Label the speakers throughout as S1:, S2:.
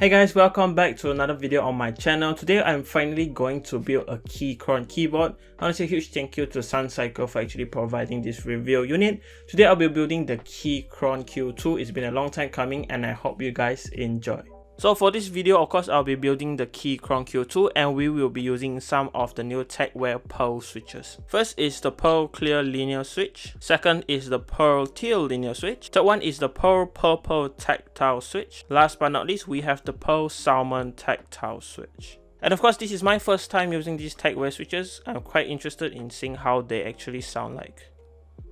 S1: Hey guys, welcome back to another video on my channel. Today I'm finally going to build a Keychron keyboard. I want to say a huge thank you to Suncycle for actually providing this review unit. Today I'll be building the Keychron Q2. It's been a long time coming and I hope you guys enjoy. So for this video, of course, I'll be building the Keychron Q2 and we will be using some of the new Tecware Pearl switches. First is the Pearl Clear linear switch. Second is the Pearl Teal linear switch. Third one is the Pearl Purple tactile switch. Last but not least, we have the Pearl Salmon tactile switch. And of course, this is my first time using these Tecware switches. I'm quite interested in seeing how they actually sound like.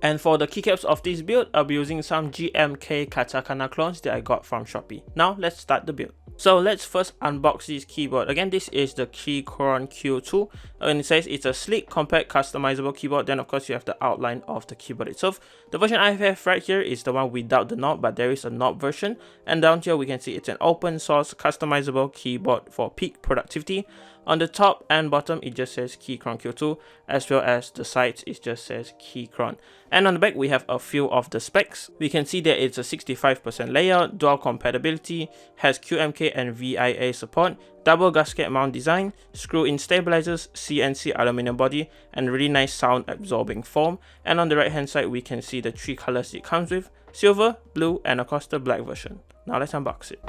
S1: And for the keycaps of this build, I'll be using some GMK Katakan clones that I got from Shopee. Now let's start the build. So let's first unbox this keyboard. Again, this is the Keychron Q2 and it says it's a sleek, compact, customizable keyboard. Then of course you have the outline of the keyboard itself. The version I have right here is the one without the knob, but there is a knob version. And down here we can see it's an open source customizable keyboard for peak productivity. On the top and bottom it just says Keychron Q2, as well as the sides it just says Keychron. And on the back we have a few of the specs. We can see that it's a 65% layout, dual compatibility, has QMK and VIA support, double gasket mount design, screw-in stabilizers, CNC aluminum body, and really nice sound absorbing foam. And on the right hand side we can see the three colors it comes with: silver, blue, and of course the black version. Now let's unbox it.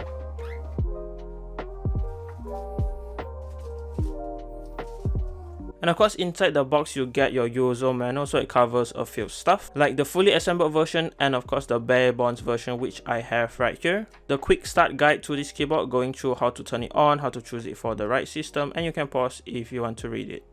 S1: And of course inside the box you get your user manual, so it covers a few stuff like the fully assembled version and of course the Barebone version, which I have right here. The quick start guide to this keyboard, going through how to turn it on, how to choose it for the right system, and you can pause if you want to read it.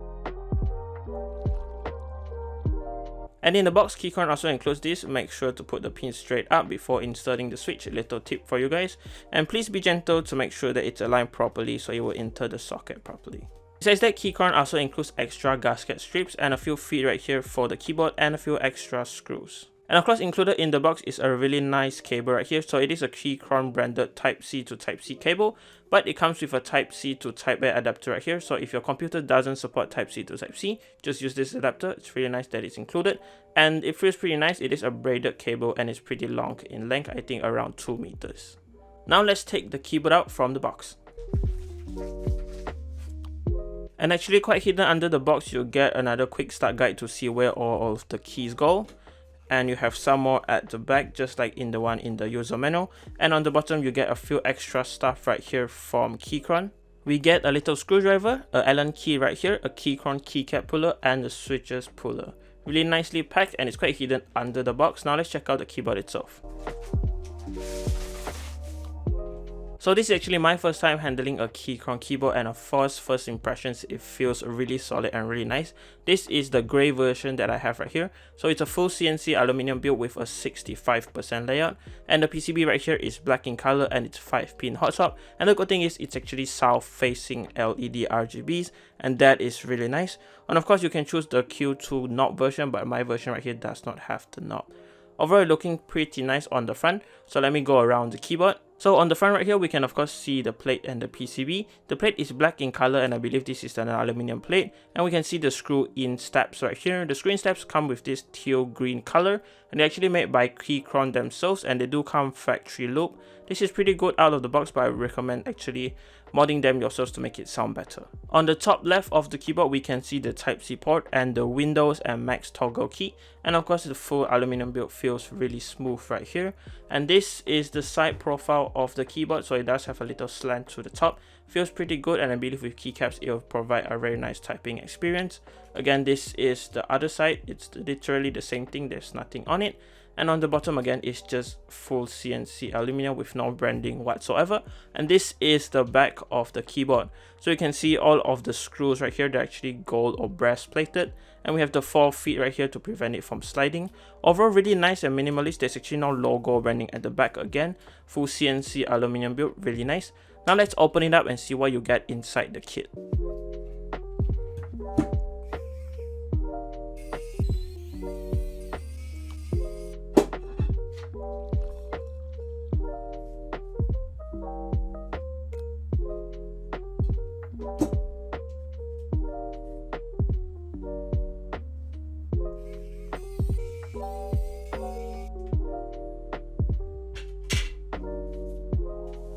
S1: And in the box, Keychron also includes this. Make sure to put the pin straight up before inserting the switch. A little tip for you guys. And please be gentle to make sure that it's aligned properly so it will enter the socket properly. It says that Keychron also includes extra gasket strips and a few feet right here for the keyboard and a few extra screws. And of course included in the box is a really nice cable right here. So it is a Keychron branded Type-C to Type-C cable, but it comes with a Type-C to Type-A adapter right here. So if your computer doesn't support Type-C to Type-C, just use this adapter. It's really nice that it's included and it feels pretty nice. It is a braided cable and it's pretty long in length, I think around 2 meters. Now let's take the keyboard out from the box. And actually quite hidden under the box you get another quick start guide to see where all of the keys go. And you have some more at the back, just like in the one in the user manual. And on the bottom you get a few extra stuff right here from Keychron. We get a little screwdriver, a Allen key right here, a Keychron keycap puller, and the switches puller. Really nicely packed and it's quite hidden under the box. Now let's check out the keyboard itself. So this is actually my first time handling a Keychron keyboard, and of course first impressions, it feels really solid and really nice. This is the grey version that I have right here. So it's a full CNC aluminum build with a 65% layout, and the PCB right here is black in color and it's 5-pin hot swap. And the good thing is it's actually south facing LED RGBs, and that is really nice. And of course you can choose the Q2 knob version, but my version right here does not have the knob. Overall looking pretty nice on the front, so let me go around the keyboard. So on the front right here we can of course see the plate and the PCB. The plate is black in color and I believe this is an aluminum plate, and we can see the screw-in steps right here. The screw-in steps come with this teal green color and they're actually made by Keychron themselves, and they do come factory loop. This is pretty good out of the box, but I recommend actually modding them yourselves to make it sound better. On the top left of the keyboard we can see the Type-C port and the Windows and Mac toggle key, and of course the full aluminum build feels really smooth right here. And this is the side profile of the keyboard, so it does have a little slant to the top. Feels pretty good, and I believe with keycaps it will provide a very nice typing experience. Again, this is the other side. It's literally the same thing, there's nothing on it. And on the bottom again is just full CNC aluminum with no branding whatsoever. And this is the back of the keyboard. So you can see all of the screws right here, they're actually gold or brass plated. And we have the 4 feet right here to prevent it from sliding. Overall really nice and minimalist. There's actually no logo branding at the back again. Full CNC aluminum build, really nice. Now let's open it up and see what you get inside the kit.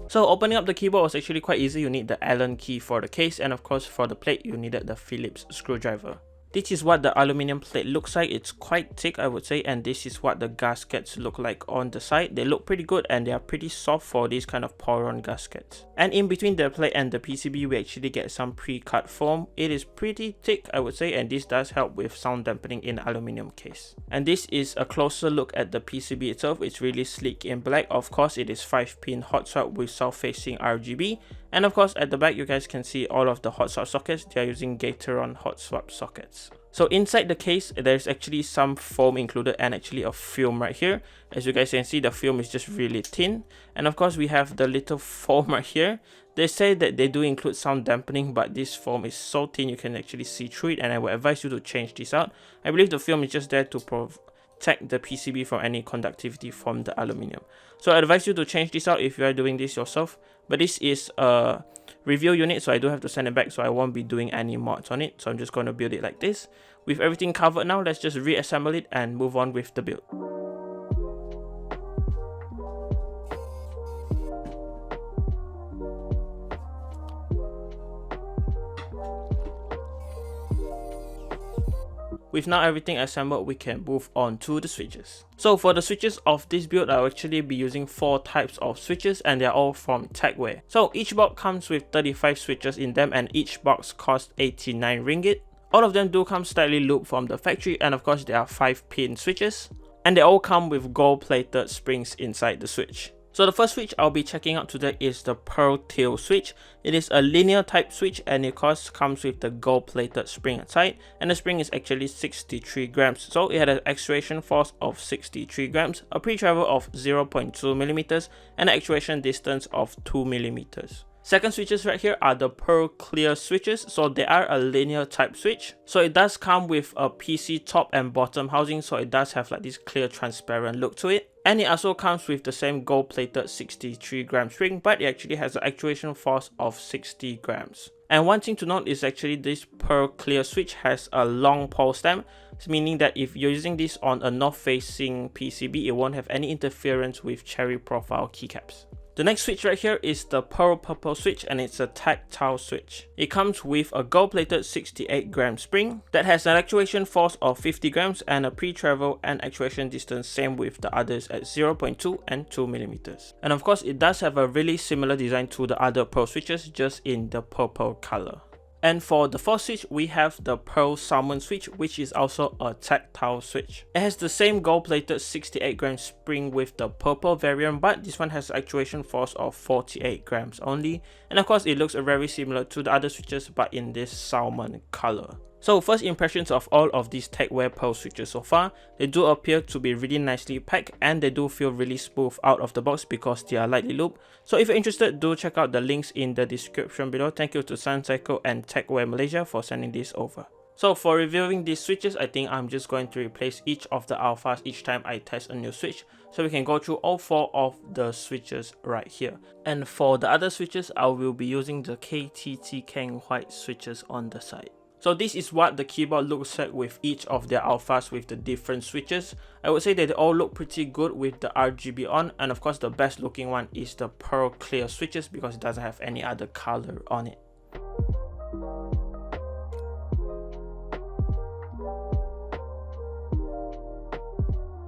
S1: So opening up the keyboard was actually quite easy. You need the Allen key for the case, and of course for the plate you needed the Phillips screwdriver. This is what the aluminum plate looks like. It's quite thick, I would say, and this is what the gaskets look like on the side. They look pretty good and they are pretty soft for these kind of pour-on gaskets. And in between the plate and the PCB, we actually get some pre-cut foam. It is pretty thick, I would say, and this does help with sound dampening in the aluminum case. And this is a closer look at the PCB itself. It's really sleek in black. Of course, it is 5-pin hot swap with south-facing RGB. And of course, at the back, you guys can see all of the hot swap sockets. They are using Keychron hot swap sockets. So inside the case, there's actually some foam included and actually a film right here. As you guys can see, the film is just really thin. And of course, we have the little foam right here. They say that they do include sound dampening, but this foam is so thin you can actually see through it, and I would advise you to change this out. I believe the film is just there to protect the PCB from any conductivity from the aluminum. So I advise you to change this out if you are doing this yourself. But this is a review unit, so I do have to send it back, so I won't be doing any mods on it. So I'm just going to build it like this. With everything covered now, let's just reassemble it and move on with the build. With now everything assembled, we can move on to the switches. So for the switches of this build, I'll actually be using 4 types of switches, and they're all from Tecware. So each box comes with 35 switches in them, and each box costs 89 ringgit. All of them do come slightly looped from the factory, and of course there are 5-pin switches, and they all come with gold plated springs inside the switch. So the first switch I'll be checking out today is the Pear Teal switch. It is a linear type switch, and it comes with the gold plated spring inside, and the spring is actually 63 grams. So it had an actuation force of 63 grams, a pre-travel of 0.2 millimeters, and an actuation distance of 2 millimeters. Second switches right here are the Pearl Clear switches. So they are a linear type switch. So it does come with a PC top and bottom housing, so it does have like this clear transparent look to it. And it also comes with the same gold plated 63 gram spring, but it actually has an actuation force of 60 grams. And one thing to note is actually this Pearl Clear switch has a long pole stem, meaning that if you're using this on a north facing PCB, it won't have any interference with cherry profile keycaps. The next switch right here is the Pearl Purple switch, and it's a tactile switch. It comes with a gold-plated 68 gram spring that has an actuation force of 50 grams and a pre-travel and actuation distance same with the others at 0.2 and 2 millimeters. And of course, it does have a really similar design to the other Pearl switches, just in the purple color. And for the fourth switch, we have the Pearl Salmon switch, which is also a tactile switch. It has the same gold-plated 68 gram spring with the purple variant, but this one has an actuation force of 48 grams only. And of course, it looks very similar to the other switches, but in this salmon color. So first impressions of all of these Tecware Pearl switches so far, they do appear to be really nicely packed, and they do feel really smooth out of the box because they are lightly looped. So if you're interested, do check out the links in the description below. Thank you to SunCycle and Tecware Malaysia for sending this over. So for reviewing these switches, I think I'm just going to replace each of the alphas each time I test a new switch, so we can go through all 4 of the switches right here. And for the other switches, I will be using the Katakan white switches on the side. So this is what the keyboard looks like with each of their alphas with the different switches. I would say that they all look pretty good with the RGB on, and of course the best looking one is the Pearl Clear switches because it doesn't have any other color on it.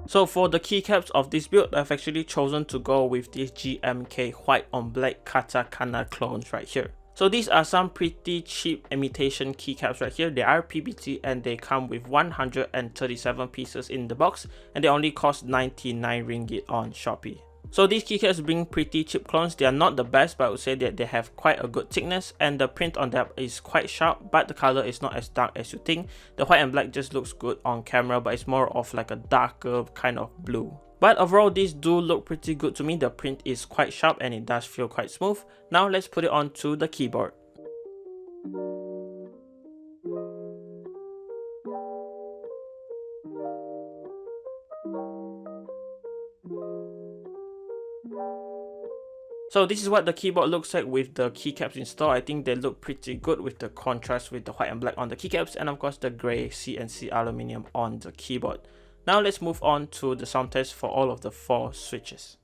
S1: So for the keycaps of this build, I've actually chosen to go with this GMK white on black Katakan clones right here. So these are some pretty cheap imitation keycaps right here. They are PBT and they come with 137 pieces in the box, and they only cost 99 ringgit on Shopee. So these keycaps bring pretty cheap clones. They are not the best, but I would say that they have quite a good thickness, and the print on them is quite sharp, but the color is not as dark as you think. The white and black just looks good on camera, but it's more of like a darker kind of blue. But overall, these do look pretty good to me. The print is quite sharp and it does feel quite smooth. Now let's put it onto the keyboard. So this is what the keyboard looks like with the keycaps installed. I think they look pretty good with the contrast with the white and black on the keycaps, and of course the grey CNC aluminium on the keyboard. Now let's move on to the sound test for all of the 4 switches.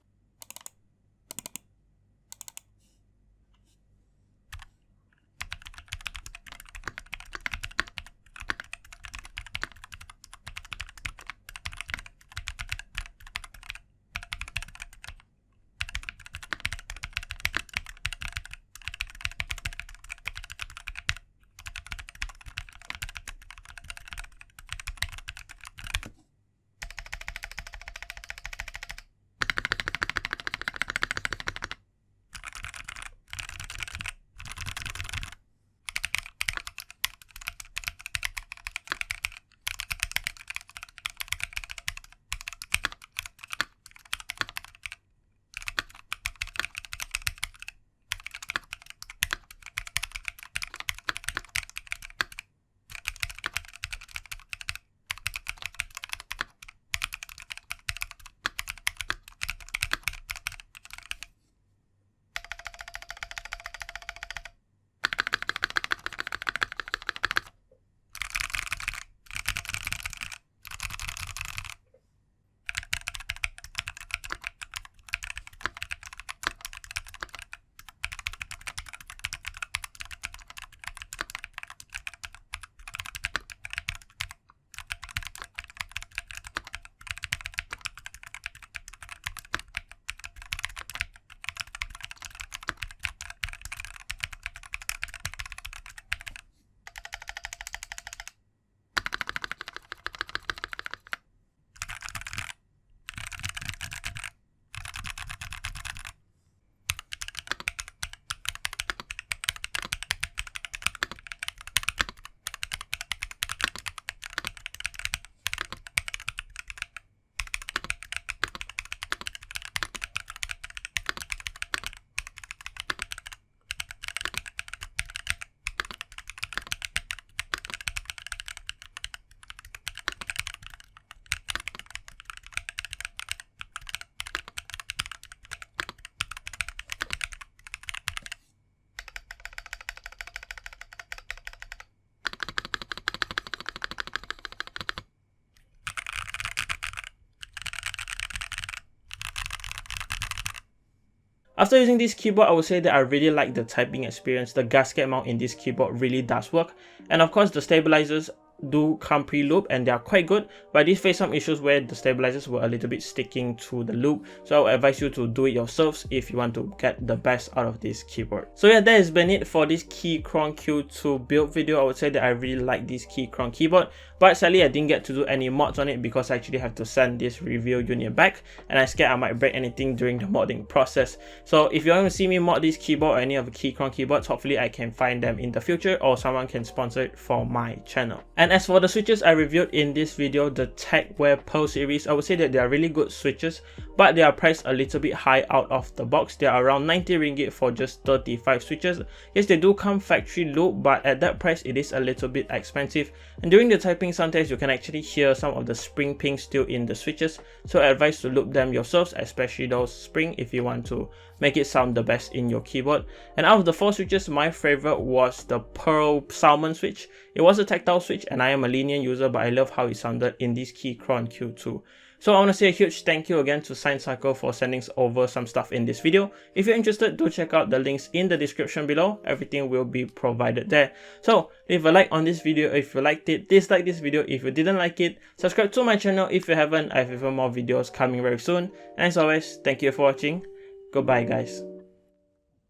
S1: After using this keyboard, I would say that I really like the typing experience. The gasket mount in this keyboard really does work, and of course the stabilizers do come pre-loop and they are quite good, but I did face some issues where the stabilizers were a little bit sticking to the loop, so I would advise you to do it yourselves if you want to get the best out of this keyboard. So yeah, that has been it for this Keychron Q2 build video. I would say that I really like this Keychron keyboard, but sadly I didn't get to do any mods on it because I actually have to send this review unit back, and I'm scared I might break anything during the modding process. So if you want to see me mod this keyboard or any of the Keychron keyboards, hopefully I can find them in the future, or someone can sponsor it for my channel. And as for the switches I reviewed in this video, the Tecware Pearl series, I would say that they are really good switches, but they are priced a little bit high out of the box. They are around 90 ringgit for just 35 switches. Yes, they do come factory loop, but at that price it is a little bit expensive, and during the typing sometimes you can actually hear some of the spring ping still in the switches, so I advise to loop them yourselves, especially those spring, if you want to make it sound the best in your keyboard. And out of the 4 switches, my favorite was the Pearl Salmon switch. It was a tactile switch and I am a lenient user, but I love how it sounded in this Keychron Q2. So I want to say a huge thank you again to Science Cycle for sending over some stuff in this video. If you're interested, do check out the links in the description below. Everything will be provided there. So leave a like on this video if you liked it, dislike this video if you didn't like it, subscribe to my channel if you haven't. I have even more videos coming very soon. And as always, thank you for watching. Goodbye guys.